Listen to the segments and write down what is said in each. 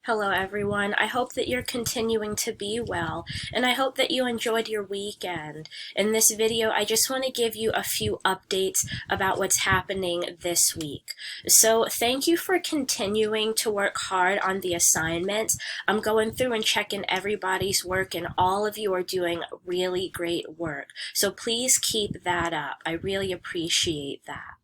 Hello, everyone. I hope that you're continuing to be well, and I hope that you enjoyed your weekend. In this video, I just want to give you a few updates about what's happening this week. So, thank you for continuing to work hard on the assignments. I'm going through and checking everybody's work, and all of you are doing really great work. So, please keep that up. I really appreciate that.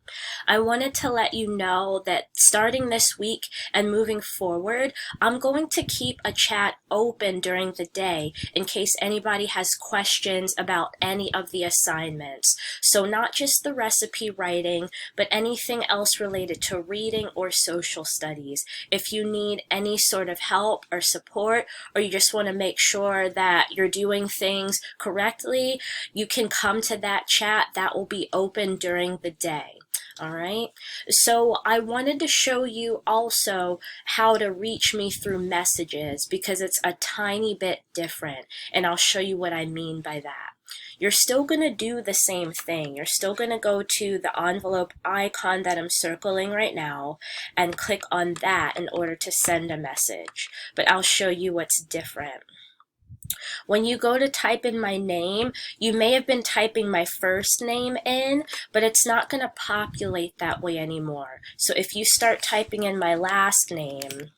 I wanted to let you know that starting this week and moving forward, I'm going to keep a chat open during the day in case anybody has questions about any of the assignments. So not just the recipe writing, but anything else related to reading or social studies. If you need any sort of help or support, or you just want to make sure that you're doing things correctly, you can come to that chat. That will be open during the day. All right, so I wanted to show you also how to reach me through messages because it's a tiny bit different, and I'll show you what I mean by that. You're still going to do the same thing. You're still going to go to the envelope icon that I'm circling right now and click on that in order to send a message, but I'll show you what's different. When you go to type in my name, you may have been typing my first name in, but it's not going to populate that way anymore. So if you start typing in my last name,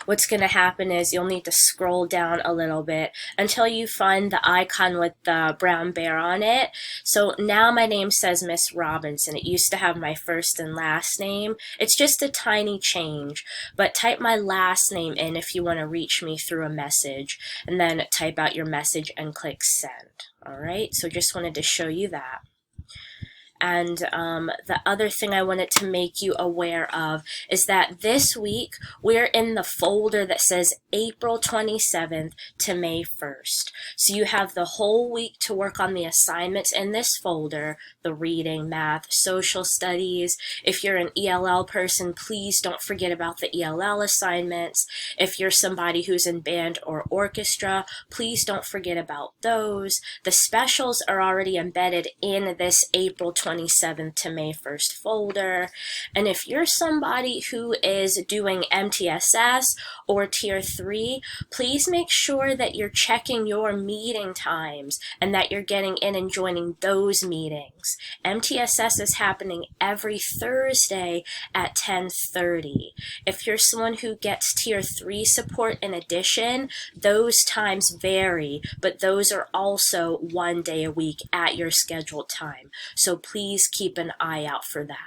what's going to happen is you'll need to scroll down a little bit until you find the icon with the brown bear on it. So now my name says Miss Robinson. It used to have my first and last name. It's just a tiny change, but type my last name in if you want to reach me through a message, and then type out your message and click send. All right, so just wanted to show you that. And the other thing I wanted to make you aware of is that this week we're in the folder that says April 27th to May 1st. So you have the whole week to work on the assignments in this folder, the reading, math, social studies. If you're an ELL person, please don't forget about the ELL assignments. If you're somebody who's in band or orchestra, please don't forget about those. The specials are already embedded in this April 27th to May 1st folder. And if you're somebody who is doing MTSS or Tier 3, please make sure that you're checking your meeting times and that you're getting in and joining those meetings. MTSS is happening every Thursday at 10:30. If you're someone who gets Tier 3 support in addition, those times vary, but those are also 1 day a week at your scheduled time. So please keep an eye out for that.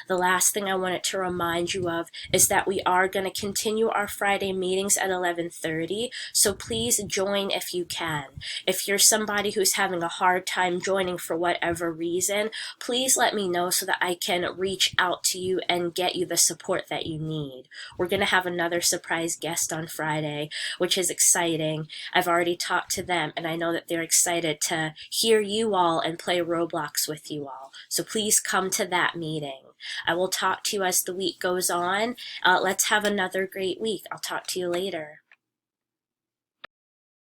The last thing I wanted to remind you of is that we are going to continue our Friday meetings at 11:30, so please join if you can. If you're somebody who's having a hard time joining for whatever reason, please let me know so that I can reach out to you and get you the support that you need. We're going to have another surprise guest on Friday, which is exciting. I've already talked to them, and I know that they're excited to hear you all and play Roblox with you all. So please come to that meeting. I will talk to you as the week goes on. Let's have another great week. I'll talk to you later.